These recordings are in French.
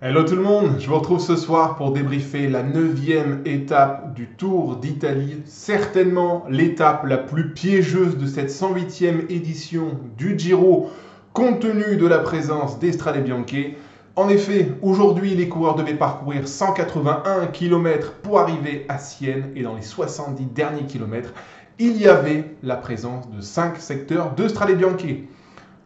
Hello tout le monde, je vous retrouve ce soir pour débriefer la 9e étape du Tour d'Italie, certainement l'étape la plus piégeuse de cette 108e édition du Giro, compte tenu de la présence d'Estrade Bianche. En effet, aujourd'hui, les coureurs devaient parcourir 181 km pour arriver à Sienne et dans les 70 derniers kilomètres, il y avait la présence de 5 secteurs de Strade Bianche.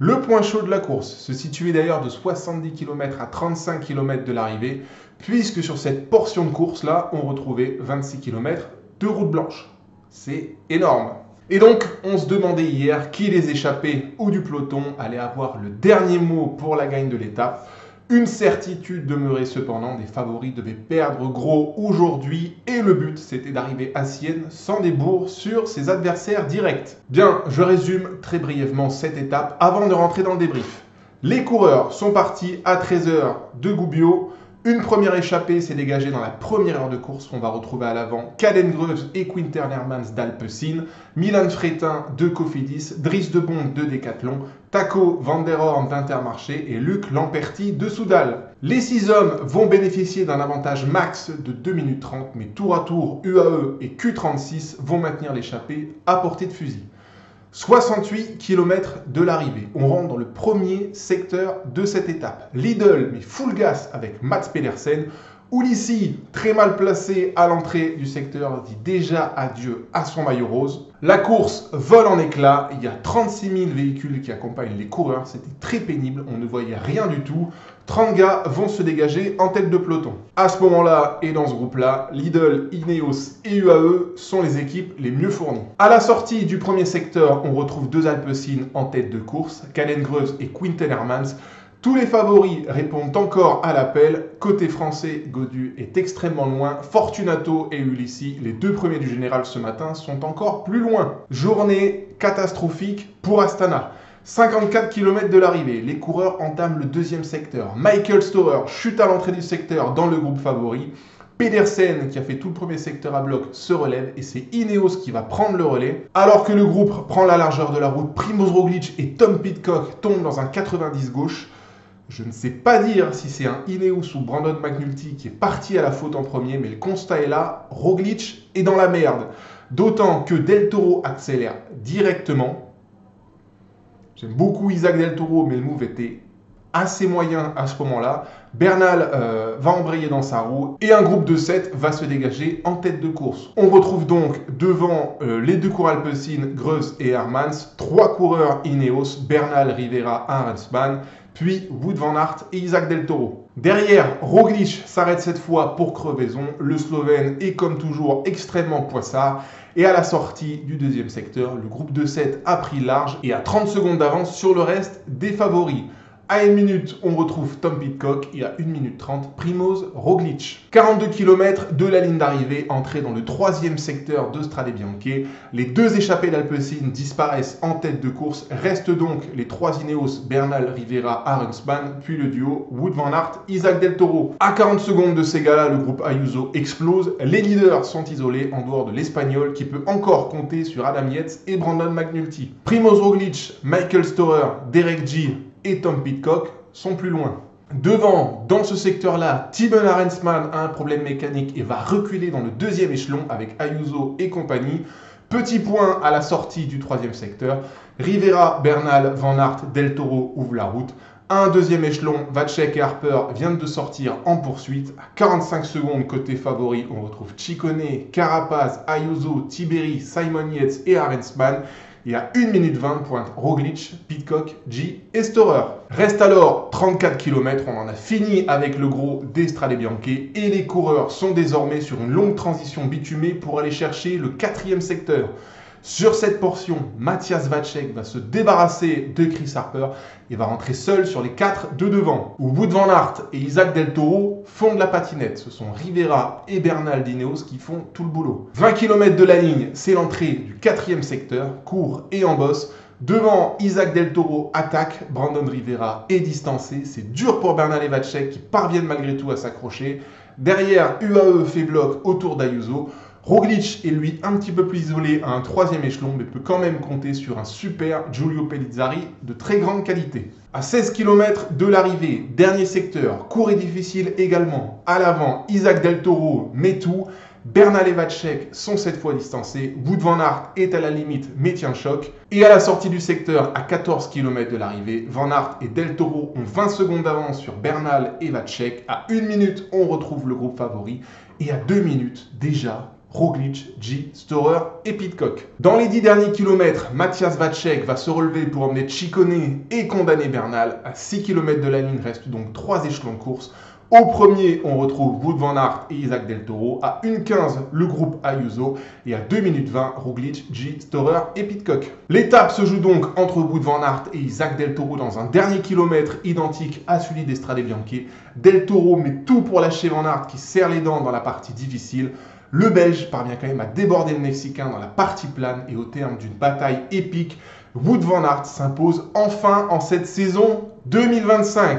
Le point chaud de la course se situait d'ailleurs de 70 km à 35 km de l'arrivée, puisque sur cette portion de course-là, on retrouvait 26 km de route blanche. C'est énorme. Et donc, on se demandait hier qui des échappés ou du peloton allait avoir le dernier mot pour la gagne de l'étape. Une certitude demeurait cependant, des favoris devaient perdre gros aujourd'hui et le but c'était d'arriver à Sienne sans débours sur ses adversaires directs. Bien, je résume très brièvement cette étape avant de rentrer dans le débrief. Les coureurs sont partis à 13h de Gubbio. Une première échappée s'est dégagée dans la première heure de course. On va retrouver à l'avant Caden-Groves et Quinter Hermans d'Alpecin, Milan Fretin de Cofidis, Dries de Bond de Decathlon, Taco van der Horn d'Intermarché et Luc Lamperti de Soudal. Les 6 hommes vont bénéficier d'un avantage max de 2 minutes 30, mais tour à tour, UAE et Q36 vont maintenir l'échappée à portée de fusil. 68 km de l'arrivée. On rentre dans le premier secteur de cette étape. Lidl, mais full gas avec Mats Pedersen. Ulissi, très mal placé à l'entrée du secteur, dit déjà adieu à son maillot rose. La course vole en éclats. Il y a 36 000 véhicules qui accompagnent les coureurs. C'était très pénible. On ne voyait rien du tout. 30 gars vont se dégager en tête de peloton. À ce moment-là et dans ce groupe-là, Lidl, Ineos et UAE sont les équipes les mieux fournies. À la sortie du premier secteur, on retrouve deux Alpecin en tête de course, Caden-Groves et Quinten Hermans. Tous les favoris répondent encore à l'appel. Côté français, Gaudu est extrêmement loin. Fortunato et Ulissi, les deux premiers du général ce matin, sont encore plus loin. Journée catastrophique pour Astana. 54 km de l'arrivée, les coureurs entament le deuxième secteur. Michael Storer chute à l'entrée du secteur dans le groupe favori. Pedersen, qui a fait tout le premier secteur à bloc, se relève et c'est Ineos qui va prendre le relais. Alors que le groupe prend la largeur de la route, Primoz Roglic et Tom Pidcock tombent dans un 90 gauche. Je ne sais pas dire si c'est un Ineos ou Brandon McNulty qui est parti à la faute en premier, mais le constat est là, Roglic est dans la merde. D'autant que Del Toro accélère directement. J'aime beaucoup Isaac Del Toro, mais le move était assez moyen à ce moment-là. Bernal va embrayer dans sa roue et un groupe de 7 va se dégager en tête de course. On retrouve donc devant les deux coureurs Alpecin, Groves et Hermans, trois coureurs Ineos, Bernal, Rivera, Arensman, puis Wout van Aert et Isaac Del Toro. Derrière, Roglic s'arrête cette fois pour crevaison. Le Slovène est comme toujours extrêmement poissard. Et à la sortie du deuxième secteur, le groupe de 7 a pris large et a 30 secondes d'avance sur le reste des favoris. À 1 minute, on retrouve Tom Pidcock et à 1 minute 30, Primoz Roglic. 42 km de la ligne d'arrivée, entrée dans le troisième secteur de Strade Bianche. Les deux échappés d'Alpecin disparaissent en tête de course. Restent donc les trois Ineos, Bernal, Rivera, Arensman, puis le duo Wout van Aert, Isaac Del Toro. À 40 secondes de ces gars-là, le groupe Ayuso explose. Les leaders sont isolés en dehors de l'Espagnol qui peut encore compter sur Adam Yates et Brandon McNulty. Primoz Roglic, Michael Storer, Derek G et Tom Pidcock sont plus loin. Devant, dans ce secteur-là, Thymen Arensman a un problème mécanique et va reculer dans le deuxième échelon avec Ayuso et compagnie. Petit point à la sortie du troisième secteur. Rivera, Bernal, Van Aert, Del Toro ouvrent la route. Un deuxième échelon, Vacek et Harper viennent de sortir en poursuite. À 45 secondes côté favori, on retrouve Ciccone, Carapaz, Ayuso, Tiberi, Simon Yates et Arensman. Et à 1 minute 20, pointe Roglic, Pidcock, G et Storer. Reste alors 34 km, on en a fini avec le gros des Strade Bianche et les coureurs sont désormais sur une longue transition bitumée pour aller chercher le quatrième secteur. Sur cette portion, Matthias Vacek va se débarrasser de Chris Harper et va rentrer seul sur les 4 de devant. Où Wout van Aert et Isaac Del Toro font de la patinette. Ce sont Rivera et Bernal d'Ineos qui font tout le boulot. 20 km de la ligne, c'est l'entrée du quatrième secteur, court et en bosse. Devant, Isaac Del Toro attaque, Brandon Rivera est distancé. C'est dur pour Bernal et Vacek qui parviennent malgré tout à s'accrocher. Derrière, UAE fait bloc autour d'Ayuso. Roglic est lui un petit peu plus isolé à un 3e échelon, mais peut quand même compter sur un super Giulio Pellizzari de très grande qualité. À 16 km de l'arrivée, dernier secteur, court et difficile également. À l'avant, Isaac Del Toro met tout. Bernal et Vacek sont cette fois distancés. Wout van Aert est à la limite mais tient choc. Et à la sortie du secteur, à 14 km de l'arrivée, Van Aert et Del Toro ont 20 secondes d'avance sur Bernal et Vacek. À 1 minute, on retrouve le groupe favori. Et à 2 minutes, déjà, Roglic, G, Storer et Pidcock. Dans les 10 derniers kilomètres, Matthias Vacek va se relever pour emmener Ciccone et condamner Bernal. À 6 km de la ligne, restent donc 3 échelons de course. Au premier, on retrouve Wout van Aert et Isaac Del Toro. À 1,15, le groupe Ayuso. Et à 2 minutes 20, Roglic, G, Storer et Pidcock. L'étape se joue donc entre Wout van Aert et Isaac Del Toro dans un dernier kilomètre identique à celui d'Estrade Bianchi. Del Toro met tout pour lâcher Van Aert qui serre les dents dans la partie difficile. Le Belge parvient quand même à déborder le Mexicain dans la partie plane et au terme d'une bataille épique, Wout van Aert s'impose enfin en cette saison 2025.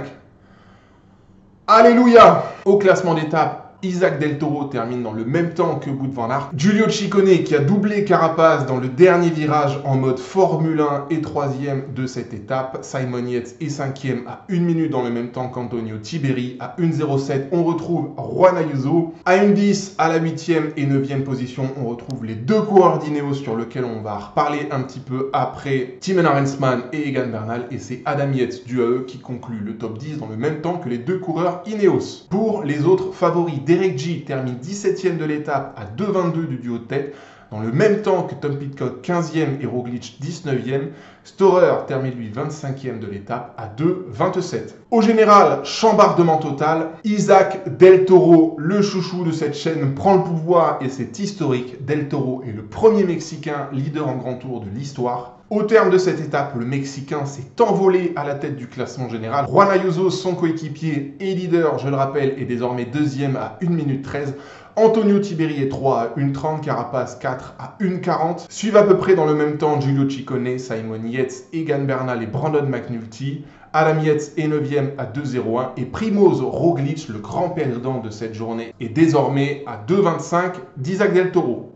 Alléluia! Au classement d'étape, Isaac Del Toro termine dans le même temps que Wout van Aert. Giulio Ciccone qui a doublé Carapaz dans le dernier virage en mode Formule 1 est 3e de cette étape. Simon Yates est 5e à 1 minute dans le même temps qu'Antonio Tiberi. À 1,07, on retrouve Juan Ayuso. À 1,10, à la 8e et 9e position, on retrouve les deux coureurs d'Ineos sur lesquels on va reparler un petit peu après, Thymen Arensman et Egan Bernal. Et c'est Adam Yates du AE qui conclut le top 10 dans le même temps que les deux coureurs Ineos. Pour les autres favoris, Derek G termine 17e de l'étape à 2,22 du duo de tête, dans le même temps que Tom Pidcock 15e et Roglic 19e. Storer termine lui 25e de l'étape à 2,27. Au général, chambardement total. Isaac Del Toro, le chouchou de cette chaîne, prend le pouvoir et c'est historique. Del Toro est le premier Mexicain leader en grand tour de l'histoire. Au terme de cette étape, le Mexicain s'est envolé à la tête du classement général. Juan Ayuso, son coéquipier et leader, je le rappelle, est désormais 2e à 1 minute 13. Antonio Tiberi est 3 à 1,30, Carapaz 4 à 1,40. Suivent à peu près dans le même temps Giulio Ciccone, Simon Yates, Egan Bernal et Brandon McNulty. Adam Yates est 9e à 2,01 et Primoz Roglic, le grand perdant de cette journée, est désormais à 2,25 d'Isaac Del Toro.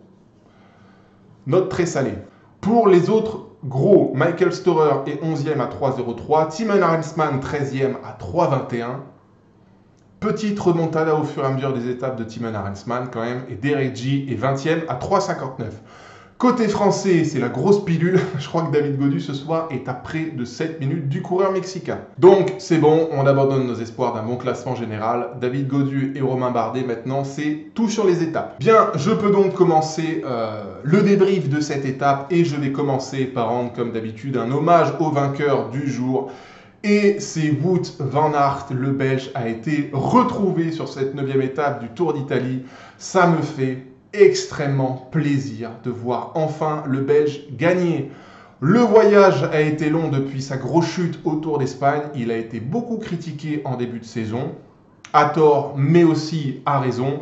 Note très salée. Pour les autres gros, Michael Storer est 11e à 3,03, Thymen Arensman 13e à 3,21. Petite remontada au fur et à mesure des étapes de Thymen Arensman quand même, et Derek G est 20e à 3,59. Côté français, c'est la grosse pilule. Je crois que David Gaudu ce soir est à près de 7 minutes du coureur mexicain. Donc c'est bon, on abandonne nos espoirs d'un bon classement général. David Gaudu et Romain Bardet maintenant, c'est tout sur les étapes. Bien, je peux donc commencer le débrief de cette étape et je vais commencer par rendre comme d'habitude un hommage au vainqueur du jour. Et c'est Wout van Aert, le Belge, a été retrouvé sur cette 9e étape du Tour d'Italie. Ça me fait extrêmement plaisir de voir enfin le Belge gagner. Le voyage a été long depuis sa grosse chute au Tour d'Espagne. Il a été beaucoup critiqué en début de saison, à tort, mais aussi à raison.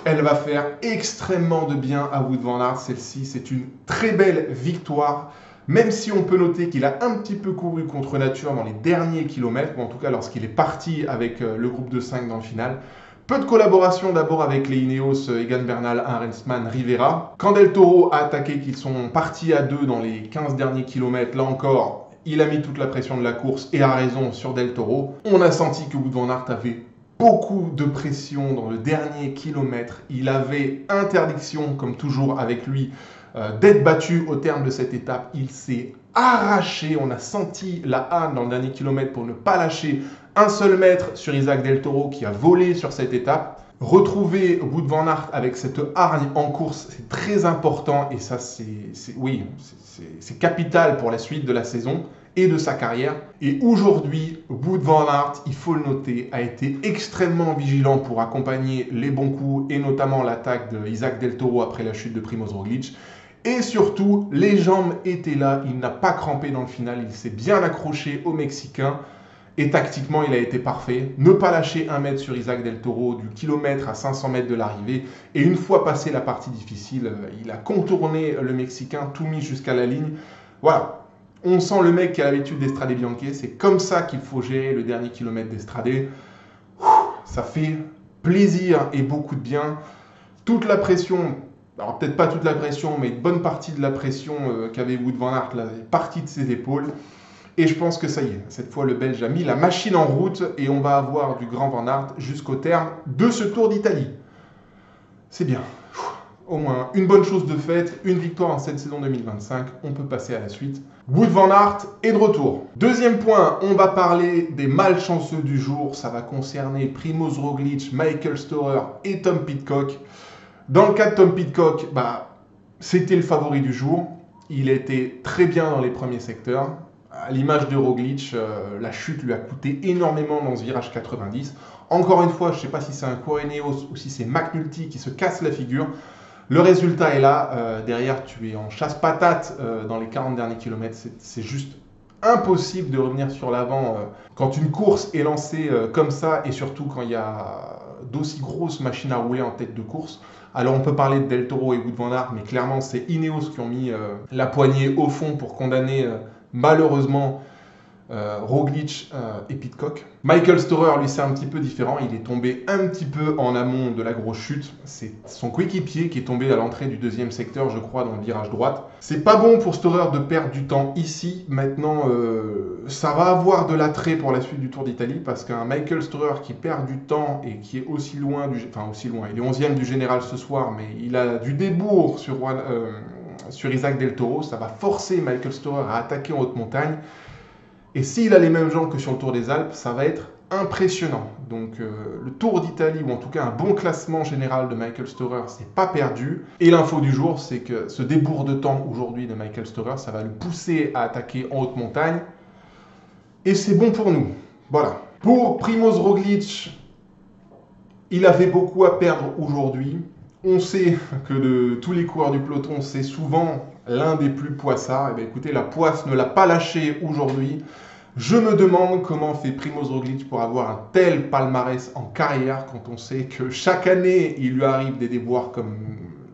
Elle va faire extrêmement de bien à Wout van Aert, celle-ci. C'est une très belle victoire. Même si on peut noter qu'il a un petit peu couru contre nature dans les derniers kilomètres, ou en tout cas lorsqu'il est parti avec le groupe de 5 dans le final. Peu de collaboration d'abord avec les Ineos, Egan Bernal, Arensman, Rivera. Quand Del Toro a attaqué, qu'ils sont partis à 2 dans les 15 derniers kilomètres, là encore, il a mis toute la pression de la course et a raison sur Del Toro. On a senti que Wout van Aert avait beaucoup de pression dans le dernier kilomètre. Il avait interdiction, comme toujours avec lui, d'être battu au terme de cette étape. Il s'est arraché, on a senti la hane dans le dernier kilomètre pour ne pas lâcher un seul mètre sur Isaac Del Toro qui a volé sur cette étape. Retrouver Wout van Aert avec cette hargne en course, c'est très important et ça c'est capital pour la suite de la saison et de sa carrière. Et aujourd'hui, Wout van Aert, il faut le noter, a été extrêmement vigilant pour accompagner les bons coups et notamment l'attaque de Isaac Del Toro après la chute de Primoz Roglic. Et surtout, les jambes étaient là, il n'a pas crampé dans le final, il s'est bien accroché au Mexicain. Et tactiquement, il a été parfait. Ne pas lâcher un mètre sur Isaac Del Toro du kilomètre à 500 mètres de l'arrivée. Et une fois passé la partie difficile, il a contourné le Mexicain, tout mis jusqu'à la ligne. Voilà, on sent le mec qui a l'habitude d'Estrade Bianchi. C'est comme ça qu'il faut gérer le dernier kilomètre d'Estrade. Ça fait plaisir et beaucoup de bien. Toute la pression, alors peut-être pas toute la pression, mais une bonne partie de la pression qu'avait Wout van Aert là, est partie de ses épaules. Et je pense que ça y est, cette fois le Belge a mis la machine en route et on va avoir du grand Van Aert jusqu'au terme de ce Tour d'Italie. C'est bien. Au moins une bonne chose de faite, une victoire en cette saison 2025, on peut passer à la suite. Wout van Aert est de retour. Deuxième point, on va parler des malchanceux du jour. Ça va concerner Primož Roglič, Michael Storer et Tom Pidcock. Dans le cas de Tom Pidcock, c'était le favori du jour. Il était très bien dans les premiers secteurs. À l'image de Roglič, la chute lui a coûté énormément dans ce virage 90. Encore une fois, je ne sais pas si c'est un Ineos ou si c'est McNulty qui se casse la figure. Le résultat est là. Derrière, tu es en chasse-patate dans les 40 derniers kilomètres. C'est juste impossible de revenir sur l'avant quand une course est lancée comme ça et surtout quand il y a d'aussi grosses machines à rouler en tête de course. Alors on peut parler de Del Toro et Wout van Aert, mais clairement c'est Ineos qui ont mis la poignée au fond pour condamner malheureusement Roglič et Pidcock. Michael Storer, lui, c'est un petit peu différent. Il est tombé un petit peu en amont de la grosse chute. C'est son coéquipier qui est tombé à l'entrée du deuxième secteur, je crois, dans le virage droite. C'est pas bon pour Storer de perdre du temps ici. Maintenant, ça va avoir de l'attrait pour la suite du Tour d'Italie parce qu'un Michael Storer qui perd du temps et qui est aussi loin, il est 11e du général ce soir, mais il a du débours sur Isaac Del Toro. Ça va forcer Michael Storer à attaquer en haute montagne. Et s'il a les mêmes jambes que sur le Tour des Alpes, ça va être impressionnant. Donc le Tour d'Italie, ou en tout cas un bon classement général de Michael Storer, c'est pas perdu. Et l'info du jour, c'est que ce débours de temps aujourd'hui de Michael Storer, ça va le pousser à attaquer en haute montagne. Et c'est bon pour nous. Voilà. Pour Primož Roglič, il avait beaucoup à perdre aujourd'hui. On sait que de tous les coureurs du peloton, c'est souvent l'un des plus poissards. Eh bien, écoutez, la poisse ne l'a pas lâché aujourd'hui. Je me demande comment fait Primož Roglič pour avoir un tel palmarès en carrière quand on sait que chaque année, il lui arrive des déboires comme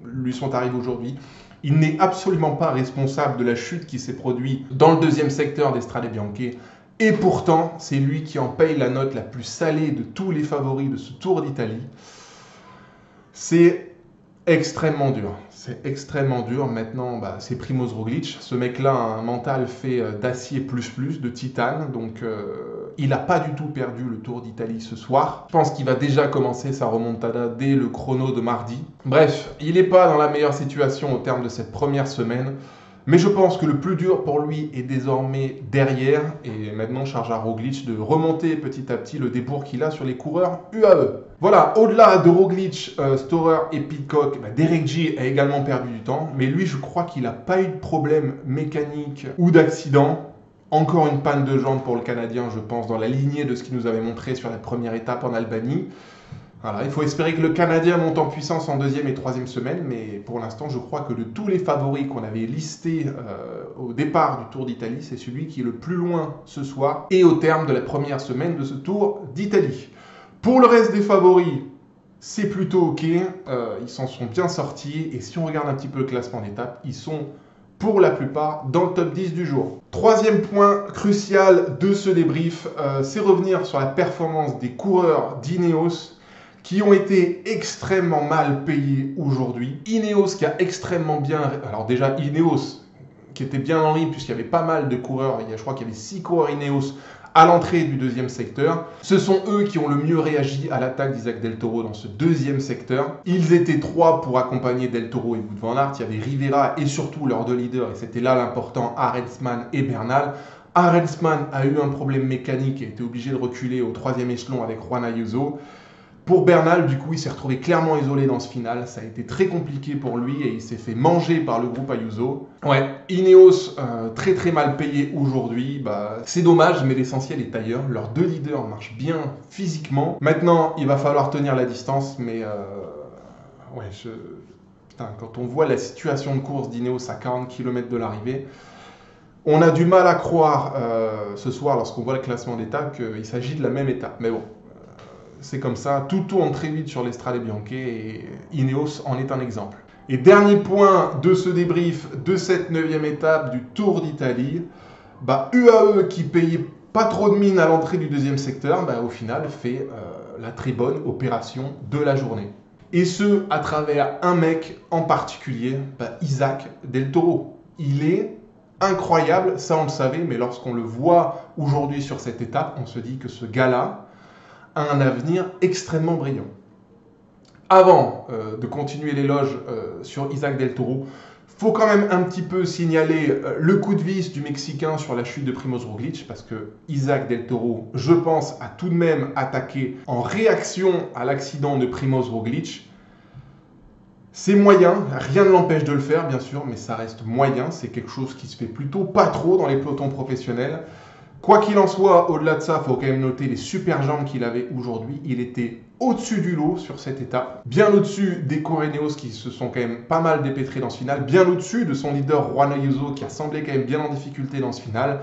lui sont arrivés aujourd'hui. Il n'est absolument pas responsable de la chute qui s'est produite dans le deuxième secteur des Strade Bianche. Et pourtant, c'est lui qui en paye la note la plus salée de tous les favoris de ce Tour d'Italie. C'est extrêmement dur. C'est extrêmement dur. Maintenant, c'est Primož Roglič. Ce mec-là a un mental fait d'acier plus, de titane. Donc, il n'a pas du tout perdu le Tour d'Italie ce soir. Je pense qu'il va déjà commencer sa remontada dès le chrono de mardi. Bref, il n'est pas dans la meilleure situation au terme de cette première semaine. Mais je pense que le plus dur pour lui est désormais derrière. Et maintenant, charge à Roglič de remonter petit à petit le débours qu'il a sur les coureurs UAE. Voilà, au-delà de Roglič, Storer et Pidcock, Derek G a également perdu du temps. Mais lui, je crois qu'il n'a pas eu de problème mécanique ou d'accident. Encore une panne de jambe pour le Canadien, je pense, dans la lignée de ce qu'il nous avait montré sur la première étape en Albanie. Voilà, il faut espérer que le Canadien monte en puissance en deuxième et troisième semaine, mais pour l'instant, je crois que de tous les favoris qu'on avait listés au départ du Tour d'Italie, c'est celui qui est le plus loin ce soir et au terme de la première semaine de ce Tour d'Italie. Pour le reste des favoris, c'est plutôt ok, ils s'en sont bien sortis, et si on regarde un petit peu le classement d'étape, ils sont pour la plupart dans le top 10 du jour. Troisième point crucial de ce débrief, c'est revenir sur la performance des coureurs d'Ineos, qui ont été extrêmement mal payés aujourd'hui. Ineos qui a extrêmement bien... Alors déjà, Ineos qui était bien en rythme puisqu'il y avait pas mal de coureurs. Je crois qu'il y avait 6 coureurs Ineos à l'entrée du deuxième secteur. Ce sont eux qui ont le mieux réagi à l'attaque d'Isaac Del Toro dans ce deuxième secteur. Ils étaient 3 pour accompagner Del Toro et Wout van Aert. Il y avait Rivera et surtout leurs 2 leaders, et c'était là l'important, Arensman et Bernal. Arensman a eu un problème mécanique et a été obligé de reculer au 3e échelon avec Juan Ayuso. Pour Bernal, du coup, il s'est retrouvé clairement isolé dans ce final. Ça a été très compliqué pour lui et il s'est fait manger par le groupe Ayuso. Ouais, Ineos, très très mal payé aujourd'hui. C'est dommage, mais l'essentiel est ailleurs. Leurs 2 leaders marchent bien physiquement. Maintenant, il va falloir tenir la distance, mais... Putain, quand on voit la situation de course d'Ineos à 40 km de l'arrivée, on a du mal à croire ce soir, lorsqu'on voit le classement d'étape, qu'il s'agit de la même étape. Mais bon... C'est comme ça, tout tourne très vite sur les Strade Bianche et Ineos en est un exemple. Et dernier point de ce débrief de cette 9e étape du Tour d'Italie, UAE qui payait pas trop de mine à l'entrée du deuxième secteur, au final fait la très bonne opération de la journée. Et ce, à travers un mec en particulier, Isaac Del Toro. Il est incroyable, ça on le savait, mais lorsqu'on le voit aujourd'hui sur cette étape, on se dit que ce gars-là a un avenir extrêmement brillant. Avant de continuer l'éloge sur Isaac Del Toro, faut quand même un petit peu signaler le coup de vis du Mexicain sur la chute de Primoz Roglic, parce que Isaac Del Toro, je pense, a tout de même attaqué en réaction à l'accident de Primoz Roglic. C'est moyen, rien ne l'empêche de le faire bien sûr, mais ça reste moyen, c'est quelque chose qui se fait plutôt pas trop dans les pelotons professionnels. Quoi qu'il en soit, au-delà de ça, il faut quand même noter les super jambes qu'il avait aujourd'hui. Il était au-dessus du lot sur cette étape, bien au-dessus des Correneos qui se sont quand même pas mal dépêtrés dans ce final, bien au-dessus de son leader Juan Ayuso qui a semblé quand même bien en difficulté dans ce final,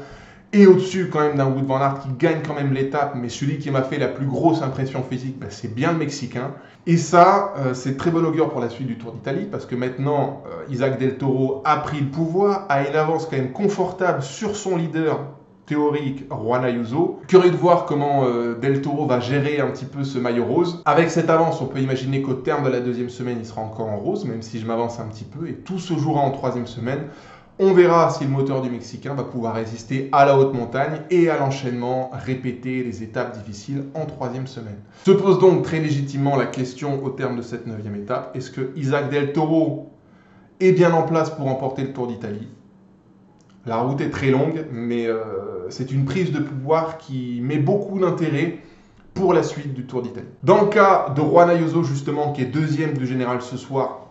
et au-dessus quand même d'un Wout van Aert qui gagne quand même l'étape, mais celui qui m'a fait la plus grosse impression physique, c'est bien le Mexicain. Et ça, c'est très bon augure pour la suite du Tour d'Italie, parce que maintenant, Isaac Del Toro a pris le pouvoir, a une avance quand même confortable sur son leader théorique, Juan Ayuso. Curieux de voir comment Del Toro va gérer un petit peu ce maillot rose. Avec cette avance, on peut imaginer qu'au terme de la deuxième semaine, il sera encore en rose, même si je m'avance un petit peu, et tout se jouera en troisième semaine. On verra si le moteur du Mexicain va pouvoir résister à la haute montagne et à l'enchaînement répété des étapes difficiles en troisième semaine. Se pose donc très légitimement la question au terme de cette 9e étape, est-ce que Isaac Del Toro est bien en place pour remporter le Tour d'Italie? La route est très longue, mais c'est une prise de pouvoir qui met beaucoup d'intérêt pour la suite du Tour d'Italie. Dans le cas de Juan Ayuso, justement, qui est deuxième du général ce soir,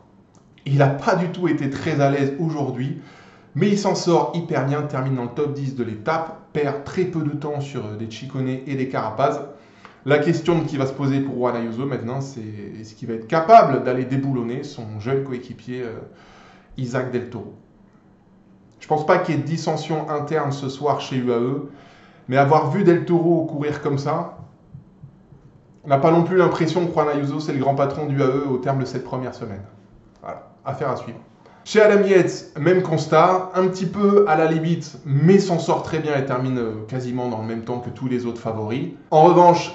il n'a pas du tout été très à l'aise aujourd'hui, mais il s'en sort hyper bien, termine dans le top 10 de l'étape, perd très peu de temps sur des Ciccone et des Carapaz. La question qui va se poser pour Juan Ayuso maintenant, c'est est-ce qu'il va être capable d'aller déboulonner son jeune coéquipier Isaac Del Toro? Je ne pense pas qu'il y ait de dissension interne ce soir chez UAE, mais avoir vu Del Toro courir comme ça, on n'a pas non plus l'impression que Juan Ayuso c'est le grand patron d'UAE au terme de cette première semaine. Voilà, affaire à suivre. Chez Adam Yates, même constat, un petit peu à la limite, mais s'en sort très bien et termine quasiment dans le même temps que tous les autres favoris. En revanche,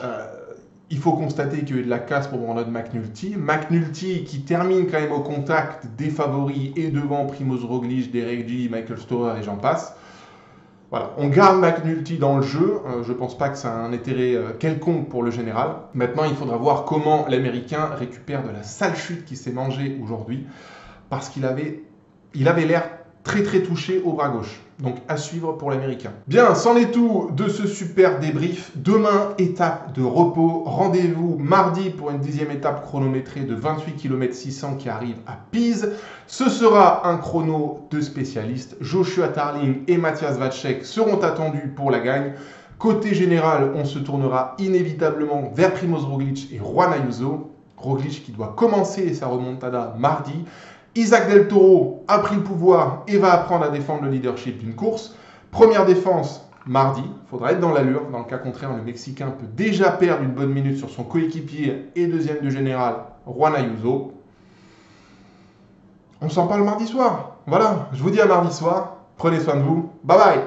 il faut constater qu'il y a eu de la casse pour Brandon McNulty. McNulty qui termine quand même au contact des favoris et devant Primoz Roglic, Derek J, Michael Storer et j'en passe. Voilà, on garde McNulty dans le jeu. Je ne pense pas que ça a un intérêt quelconque pour le général. Maintenant, il faudra voir comment l'Américain récupère de la sale chute qui s'est mangée aujourd'hui, parce qu'il avait l'air très très touché au bras gauche. Donc à suivre pour l'Américain. Bien, c'en est tout de ce super débrief. Demain, étape de repos. Rendez-vous mardi pour une 10e étape chronométrée de 28 km 600 qui arrive à Pise. Ce sera un chrono de spécialistes. Joshua Tarling et Matthias Vacek seront attendus pour la gagne. Côté général, on se tournera inévitablement vers Primoz Roglic et Juan Ayuso. Roglic qui doit commencer sa remontada mardi. Isaac Del Toro a pris le pouvoir et va apprendre à défendre le leadership d'une course. Première défense mardi, il faudra être dans l'allure. Dans le cas contraire, le Mexicain peut déjà perdre une bonne minute sur son coéquipier et deuxième du général, Juan Ayuso. On s'en parle mardi soir. Voilà, je vous dis à mardi soir. Prenez soin de vous. Bye bye.